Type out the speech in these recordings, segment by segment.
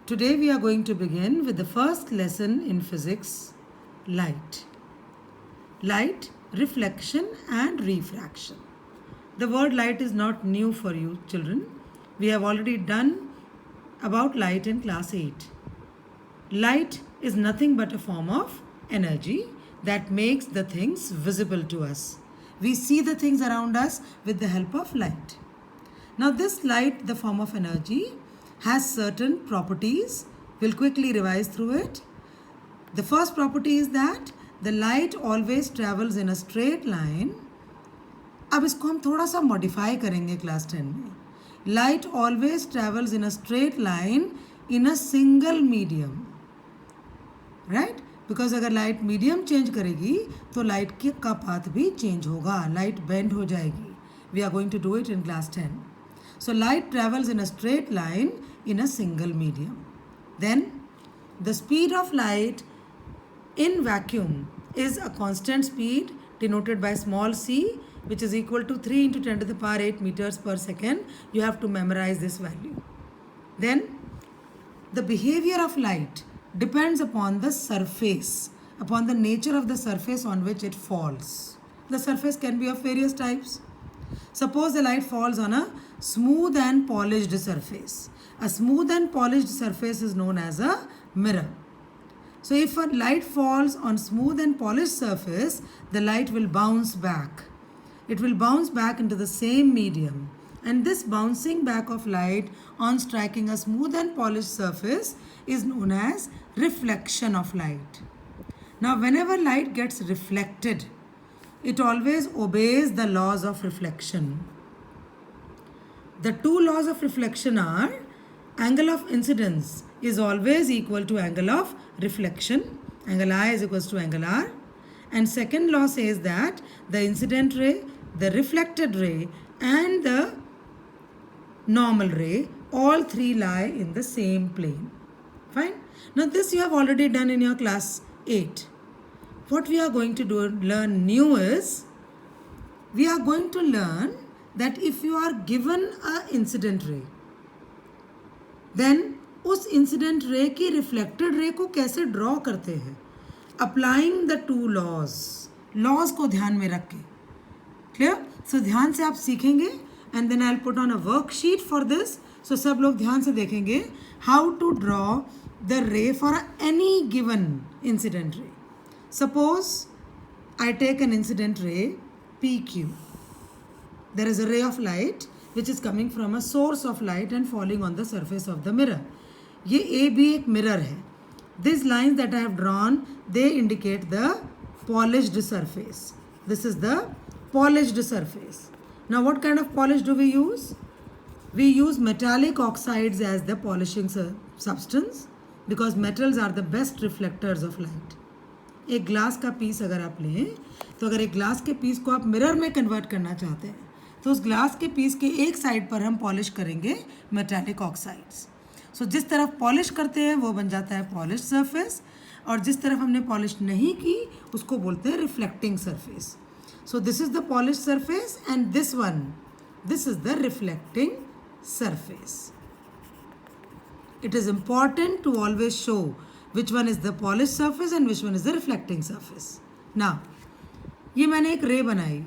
Today we are going to begin with the first lesson in physics, light. Light, reflection and refraction. The word light is not new for you children. We have already done about light in class 8. Light is nothing but a form of energy that makes the things visible to us. We see the things around us with the help of light. Now this light, the form of energy, has certain properties. We'll quickly revise through it. The first property is that the light always travels in a straight line. अब इसको हम थोड़ा सा modify करेंगे class 10 में. Light always travels in a straight line in a single medium. Right? Because अगर light medium change करेगी तो लाइट का पाथ भी चेंज होगा, लाइट बेंड हो जाएगी. We are going to do it in class 10. So light travels in a straight line in a single medium. Then the speed of light in vacuum is a constant speed denoted by small c, which is equal to 3 into 10 to the power 8 meters per second. You have to memorize this value. Then the behavior of light depends upon the surface, upon the nature of the surface on which it falls. The surface can be of various types. Suppose the light falls on a smooth and polished surface. A smooth and polished surface is known as a mirror. So if a light falls on smooth and polished surface, the light will bounce back. It will bounce back into the same medium. And this bouncing back of light on striking a smooth and polished surface is known as reflection of light. Now whenever light gets reflected, it always obeys the laws of reflection. The two laws of reflection are angle of incidence is always equal to angle of reflection. Angle I is equal to angle R. And second law says that the incident ray, the reflected ray and the normal ray, all three lie in the same plane. Fine. Now this you have already done in your class 8. What we are going to learn new is, we are going to learn that if you are given an incident ray, then उस incident ray की reflected ray को कैसे draw करते हैं, applying the two laws को ध्यान में रख के. क्लियर? सो ध्यान से आप सीखेंगे and then I will put on a worksheet for this. So सब लोग ध्यान से देखेंगे how to draw the ray for any given incident ray. Suppose I take an incident ray PQ. There is a ray of light which is coming from a source of light and falling on the surface of the mirror. ये A भी एक mirror है. These lines that I have drawn, they indicate the polished surface. This is the polished surface. Now what kind of polish do we use? We use metallic oxides as the polishing substance because metals are the best reflectors of light. एक glass का piece अगर आप लें, तो अगर एक glass के piece को आप मिरर में कन्वर्ट करना चाहते हैं तो उस ग्लास के पीस के एक साइड पर हम पॉलिश करेंगे मेटालिक ऑक्साइड्स. सो जिस तरफ पॉलिश करते हैं वो बन जाता है पॉलिश सरफेस, और जिस तरफ हमने पॉलिश नहीं की उसको बोलते हैं reflecting surface. So this is the polish surface and this is the reflecting surface. It is important to always show which one is the polished surface and which one is the reflecting surface. Now, ये मैंने एक रे बनाई.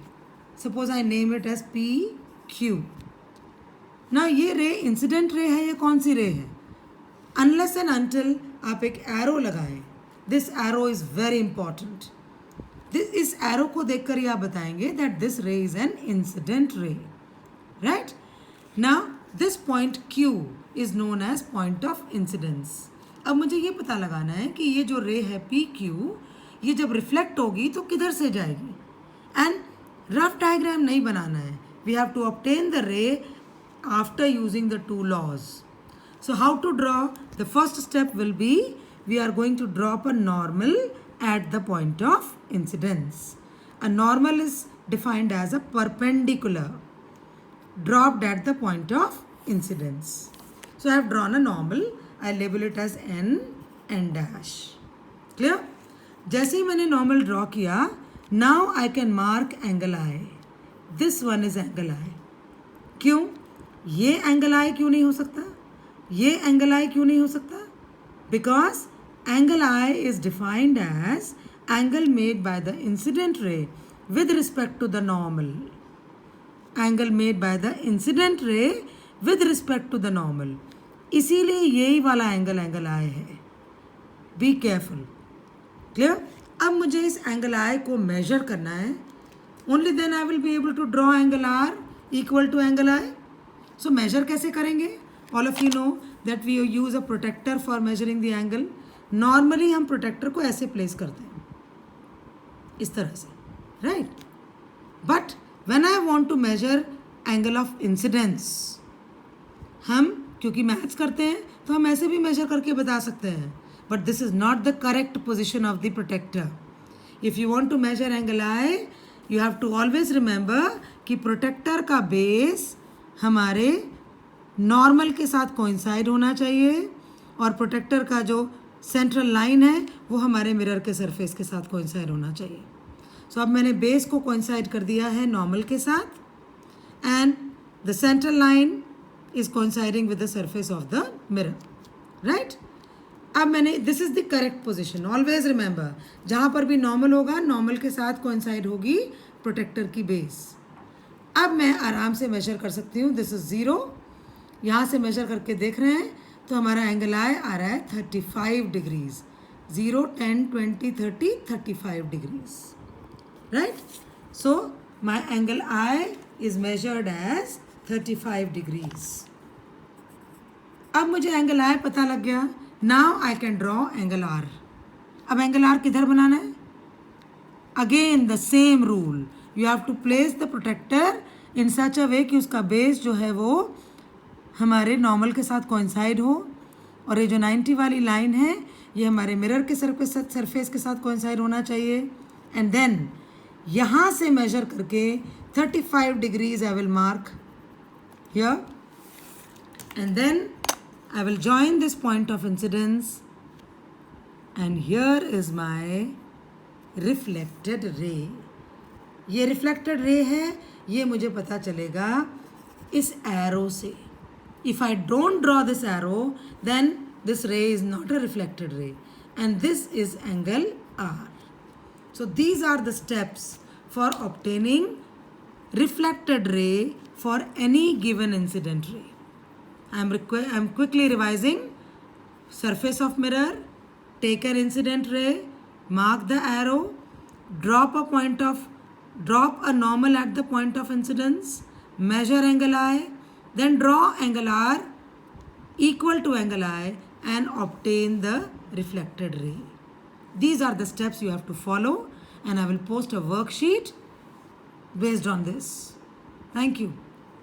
Suppose I name it as PQ. Now ये ray incident ray है या कौन सी रे है? Unless and until आप एक एरो लगाएं. This arrow is very important. इस एरो को देखकर ही आप बताएंगे that this ray is an incident ray. Right? Now this point Q is known as point of incidence. अब मुझे ये पता लगाना है कि ये जो रे है PQ, ये जब रिफ्लेक्ट होगी तो किधर से जाएगी. एंड रफ डायग्राम नहीं बनाना है. We have to obtain the ray after using the two laws. So how to draw? The first step will be, we are going to drop a normal at the point of incidence. A normal is defined as a perpendicular dropped at the point of incidence. So I have drawn a normal. I label it as n dash. Clear? जैसे ही मैंने normal draw किया, now I can mark angle I. This one is angle I. क्यों? ये angle I क्यों नहीं हो सकता? ये angle I क्यों नहीं हो सकता? because angle I is defined as angle made by the incident ray with respect to the normal. Angle made by the incident ray with respect to the normal. इसीलिए यही वाला एंगल I है. Be careful. Clear? अब मुझे इस angle I को measure करना है. Only then I will be able to draw angle R equal to angle I. So measure कैसे करेंगे? All of you know that we use a protractor for measuring the angle. Normally हम protractor को ऐसे place करते हैं, इस तरह से, right? But when I want to measure angle of incidence, हम क्योंकि मैथ्स करते हैं तो हम ऐसे भी मेजर करके बता सकते हैं. But this is not the correct position of the protractor. If you want to measure angle I, you have to always remember कि प्रोटेक्टर का बेस हमारे नॉर्मल के साथ कोइंसाइड होना चाहिए और प्रोटेक्टर का जो सेंट्रल लाइन है वो हमारे मिरर के सरफेस के साथ कोइंसाइड होना चाहिए. सो अब मैंने बेस को कोइंसाइड कर दिया है नॉर्मल के साथ and the central line is coinciding with the surface of the mirror, right? अब मैंने, this is the correct position. Always remember, जहाँ पर भी नॉर्मल होगा नॉर्मल के साथ कोइंसाइड होगी प्रोटेक्टर की बेस. अब मैं आराम से मेजर कर सकती हूँ. This is 0. यहाँ से मेजर करके देख रहे हैं तो हमारा एंगल I आ रहा है 35 degrees. 0, 10, 20, 30, 35 degrees, right? So my angle I is measured as 35 degrees. अब मुझे एंगल I पता लग गया. Now I can draw angle R. अब एंगल R किधर बनाना है? Again the same rule. You have to place the protractor in such a way कि उसका बेस जो है वो हमारे नॉर्मल के साथ कोइंसाइड हो और ये जो 90 वाली लाइन है ये हमारे मिरर के सरफेस के साथ कोइंसाइड होना चाहिए. एंड देन यहाँ से मेजर करके 35 degrees I will mark here and then I will join this point of incidence and here is my reflected ray. ये reflected ray है, ये मुझे पता चलेगा इस arrow से. If I don't draw this arrow, then this ray is not a reflected ray and this is angle R. So these are the steps for obtaining reflected ray for any given incident ray. I'm quickly revising. Surface of mirror, take an incident ray, mark the arrow, drop a normal at the point of incidence, measure angle I, then draw angle R equal to angle I and obtain the reflected ray. These are the steps you have to follow and I will post a worksheet based on this. Thank you.